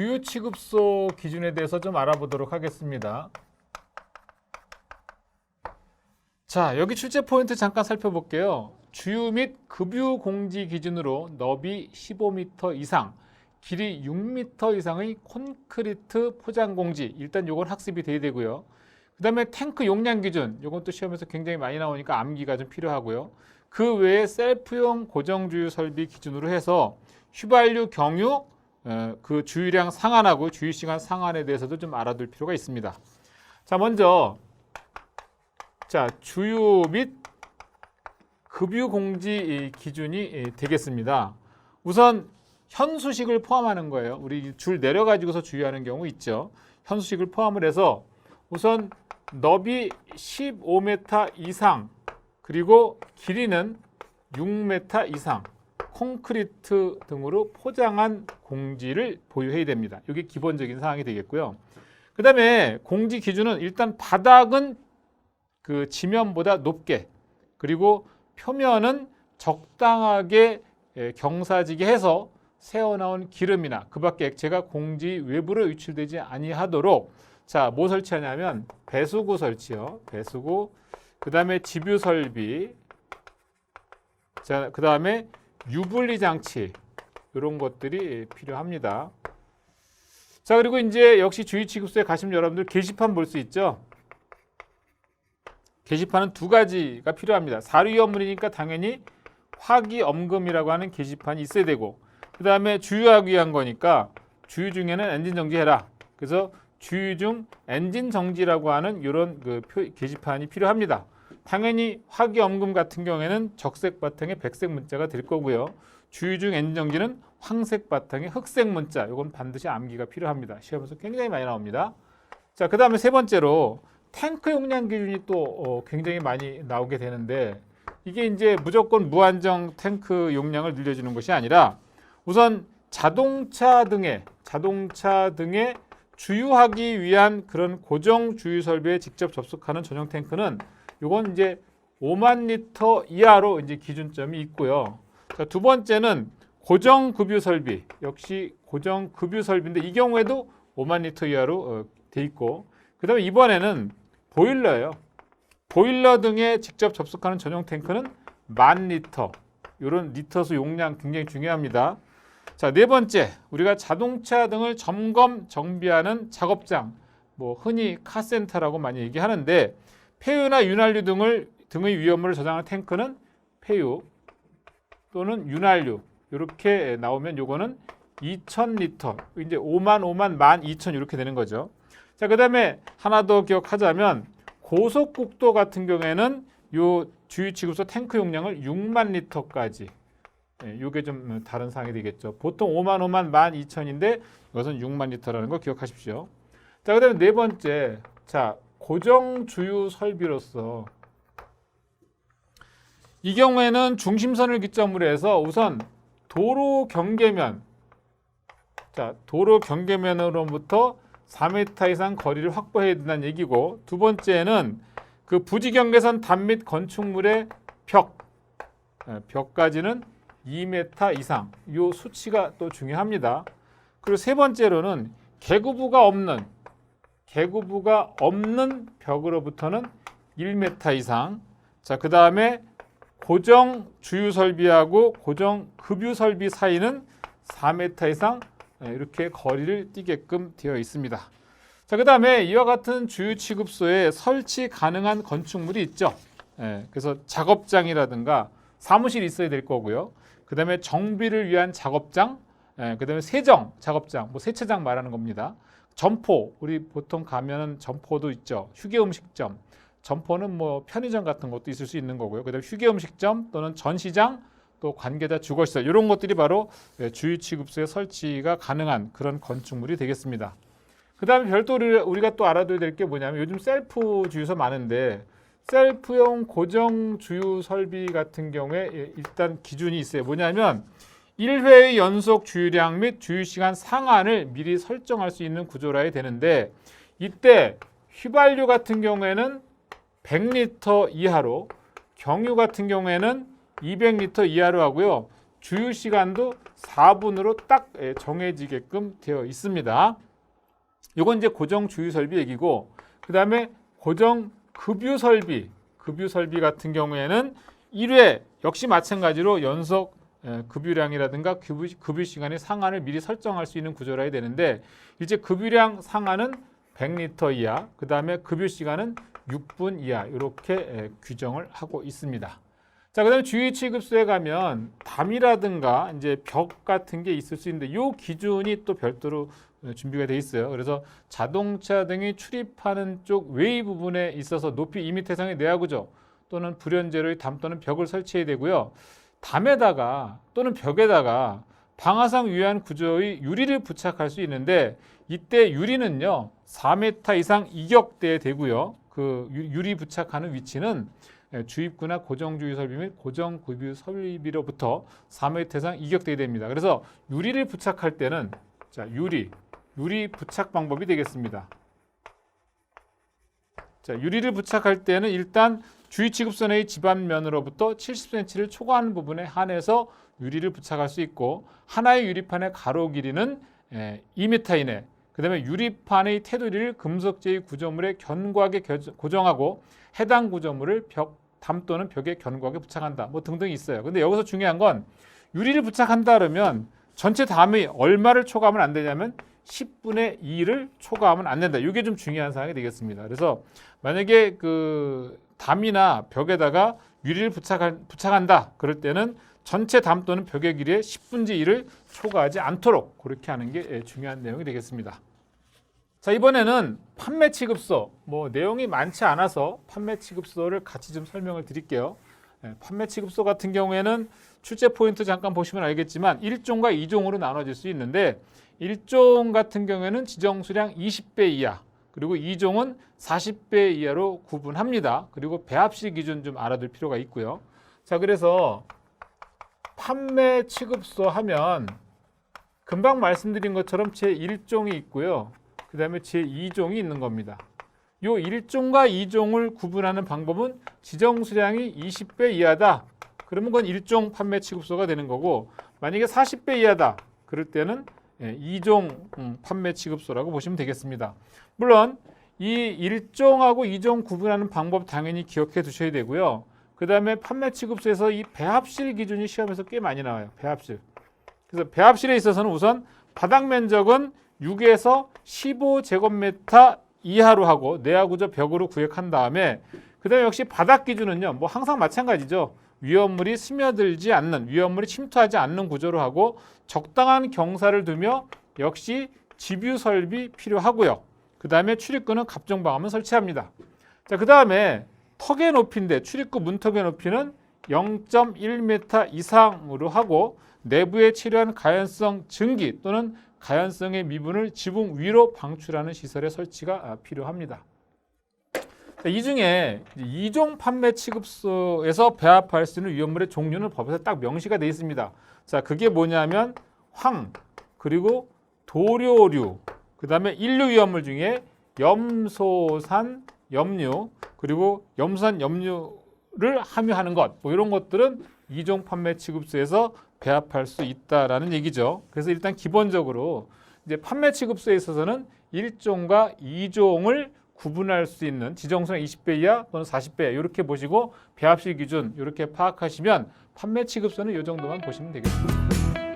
주유 취급소 기준에 대해서 좀 알아보도록 하겠습니다. 자, 여기 출제 포인트 잠깐 살펴볼게요. 주유 및 급유 공지 기준으로 너비 15m 이상, 길이 6m 이상의 콘크리트 포장 공지. 일단 요건 학습이 돼야 되고요. 그 다음에 탱크 용량 기준. 요건 또 시험에서 굉장히 많이 나오니까 암기가 좀 필요하고요. 그 외에 셀프용 고정주유 설비 기준으로 해서 휘발유, 경유, 그 주유량 상한하고 주유시간 상한에 대해서도 좀 알아둘 필요가 있습니다. 자, 먼저 주유 및 급유 공지 기준이 되겠습니다. 우선 현수식을 포함하는 거예요. 우리 줄 내려가지고서 주유하는 경우 있죠. 현수식을 포함을 해서 우선 너비 15m 이상 그리고 길이는 6m 이상 콘크리트 등으로 포장한 공지를 보유해야 됩니다. 이게 기본적인 사항이 되겠고요. 그 다음에 공지 기준은 일단 바닥은 그 지면보다 높게, 그리고 표면은 적당하게 경사지게 해서 새어나온 기름이나 그 밖의 액체가 공지 외부로 유출되지 아니하도록 뭐 설치하냐면 배수구 설치요. 배수구, 그 다음에 지뷰 설비, 그 다음에 유분리 장치, 이런 것들이 필요합니다. 자, 그리고 이제 역시 주유 취급소에 가시면 여러분들 게시판 볼 수 있죠. 게시판은 두 가지가 필요합니다. 사료위험물이니까 당연히 화기엄금이라고 하는 게시판이 있어야 되고, 그 다음에 주유하기 위한 거니까 주유 중에는 엔진 정지해라. 그래서 주유 중 엔진 정지라고 하는 이런 게시판이 필요합니다. 당연히 화기엄금 같은 경우에는 적색 바탕에 백색 문자가 될 거고요. 주유 중 엔진 정지는 황색 바탕에 흑색 문자. 이건 반드시 암기가 필요합니다. 시험에서 굉장히 많이 나옵니다. 자, 그 다음에 세 번째로 탱크 용량 기준이 또 굉장히 많이 나오게 되는데, 이게 이제 무조건 무한정 탱크 용량을 늘려주는 것이 아니라 우선 자동차 등에 주유하기 위한 그런 고정 주유 설비에 직접 접속하는 전용 탱크는 이건 이제 5만 리터 이하로 이제 기준점이 있고요. 자, 두 번째는 고정 급유 설비, 역시 고정 급유 설비인데 이 경우에도 5만 리터 이하로 돼 있고, 그다음에 이번에는 보일러예요. 보일러 등에 직접 접속하는 전용 탱크는 10,000리터. 이런 리터수 용량 굉장히 중요합니다. 자, 네 번째, 우리가 자동차 등을 점검, 정비하는 작업장, 흔히 카센터라고 많이 얘기하는데, 폐유나 윤활유 등의 위험을 저장하는 탱크는 폐유 또는 윤활유, 이렇게 나오면 요거는 2,000리터, 이제 5만, 12,000 이렇게 되는 거죠. 자, 그 다음에 하나 더 기억하자면 고속국도 같은 경우에는 요 주유 취급소 탱크 용량을 6만 리터까지, 이게 좀 다른 사항이 되겠죠. 보통 5만, 12,000인데 이것은 6만 리터라는 거 기억하십시오. 자, 그 다음에 네 번째, 고정 주유 설비로서 이 경우에는 중심선을 기점으로 해서 우선 도로 경계면, 도로 경계면으로부터 4m 이상 거리를 확보해야 된다는 얘기고, 두 번째는 그 부지 경계선 담 및 건축물의 벽까지는 2m 이상, 이 수치가 또 중요합니다. 그리고 세 번째로는 개구부가 없는 벽으로부터는 1m 이상. 자, 그 다음에 고정 주유 설비하고 고정 급유 설비 사이는 4m 이상 이렇게 거리를 띄게끔 되어 있습니다. 자, 그 다음에 이와 같은 주유 취급소에 설치 가능한 건축물이 있죠. 그래서 작업장이라든가 사무실이 있어야 될 거고요. 그 다음에 정비를 위한 작업장, 그 다음에 세정 작업장, 세차장 말하는 겁니다. 점포, 우리 보통 가면은 점포도 있죠. 휴게음식점, 점포는 편의점 같은 것도 있을 수 있는 거고요. 그 다음에 휴게음식점 또는 전시장, 또 관계자 주거시설, 이런 것들이 바로 주유 취급소에 설치가 가능한 그런 건축물이 되겠습니다. 그 다음에 별도로 우리가 또 알아둬야 될 게 뭐냐면, 요즘 셀프 주유소 많은데 셀프용 고정 주유 설비 같은 경우에 일단 기준이 있어요. 뭐냐면 1회의 연속 주유량 및 주유시간 상한을 미리 설정할 수 있는 구조라야 되는데, 이때 휘발유 같은 경우에는 100리터 이하로, 경유 같은 경우에는 200리터 이하로 하고요. 주유 시간도 4분으로 딱 정해지게끔 되어 있습니다. 이건 이제 고정 주유 설비 얘기고, 그 다음에 고정 급유 설비 같은 경우에는 1회 역시 마찬가지로 연속 급유량이라든가 급유 시간의 상한을 미리 설정할 수 있는 구조라 해야 되는데, 이제 급유량 상한은 100리터 이하, 그 다음에 급유 시간은 6분 이하 이렇게 규정을 하고 있습니다. 자, 그다음에 주유 취급소에 가면 담이라든가 이제 벽 같은 게 있을 수 있는데 이 기준이 또 별도로 준비가 돼 있어요. 그래서 자동차 등이 출입하는 쪽 외의 부분에 있어서 높이 2m 이상의 내화구조 또는 불연제로의 담 또는 벽을 설치해야 되고요. 담에다가 또는 벽에다가 방화상 유효한 구조의 유리를 부착할 수 있는데, 이때 유리는요 4m 이상 이격돼야 되고요. 그 유리 부착하는 위치는 주입구나 고정주유 설비 및 고정급유 설비로부터 4m 이상 이격돼야 됩니다. 그래서 유리를 부착할 때는 자, 유리 부착 방법이 되겠습니다. 자, 유리를 부착할 때는 일단 주유 취급선의 지반면으로부터 70cm를 초과하는 부분에 한해서 유리를 부착할 수 있고, 하나의 유리판의 가로 길이는 2m 이내, 그 다음에 유리판의 테두리를 금속재의 구조물에 견고하게 고정하고 해당 구조물을 담 또는 벽에 견고하게 부착한다. 뭐 등등이 있어요. 근데 여기서 중요한 건 유리를 부착한다 그러면 전체 담이 얼마를 초과하면 안 되냐면 10분의 2를 초과하면 안 된다. 이게 좀 중요한 사항이 되겠습니다. 그래서 만약에 그 담이나 벽에다가 유리를 부착한다 그럴 때는 전체 담 또는 벽의 길이의 10분의 1을 초과하지 않도록 그렇게 하는 게 중요한 내용이 되겠습니다. 자, 이번에는 판매 취급소, 뭐 내용이 많지 않아서 판매 취급소를 같이 좀 설명을 드릴게요. 판매 취급소 같은 경우에는 출제 포인트 잠깐 보시면 알겠지만 1종과 2종으로 나눠질 수 있는데, 1종 같은 경우에는 지정 수량 20배 이하, 그리고 2종은 40배 이하로 구분합니다. 그리고 배합식 기준 좀 알아둘 필요가 있고요. 자, 그래서 판매 취급소 하면 금방 말씀드린 것처럼 제1종이 있고요. 그 다음에 제2종이 있는 겁니다. 이 1종과 2종을 구분하는 방법은 지정 수량이 20배 이하다. 그러면 그건 1종 판매 취급소가 되는 거고, 만약에 40배 이하다. 그럴 때는 2종 판매 취급소라고 보시면 되겠습니다. 물론 이 1종하고 2종 구분하는 방법 당연히 기억해 두셔야 되고요. 그 다음에 판매 취급소에서 이 배합실 기준이 시험에서 꽤 많이 나와요. 배합실. 그래서 배합실에 있어서는 우선 바닥 면적은 6에서 15제곱미터 이하로 하고 내화구조 벽으로 구획한 다음에, 그 다음에 역시 바닥 기준은요 뭐 항상 마찬가지죠. 위험물이 스며들지 않는, 위험물이 침투하지 않는 구조로 하고, 적당한 경사를 두며 역시 집유 설비 필요하고요. 그 다음에 출입구는 갑종 방음을 설치합니다. 자, 그 다음에 턱의 높이인데 출입구 문턱의 높이는 0.1m 이상으로 하고, 내부에 체류한 가연성 증기 또는 가연성의 미분을 지붕 위로 방출하는 시설의 설치가 필요합니다. 이 중에 2종 판매 취급소에서 배합할 수 있는 위험물의 종류는 법에서 딱 명시가 되어 있습니다. 자, 그게 뭐냐면 황, 그리고 도료류, 그 다음에 인류 위험물 중에 염소산 염류, 그리고 염소산 염류를 함유하는 것, 뭐 이런 것들은 2종 판매 취급소에서 배합할 수 있다라는 얘기죠. 그래서 일단 기본적으로 이제 판매 취급소에 있어서는 1종과 2종을 구분할 수 있는 지정수량 20배 이하 또는 40배 이하 이렇게 보시고, 배합식 기준 이렇게 파악하시면 판매 취급소는 이 정도만 보시면 되겠습니다.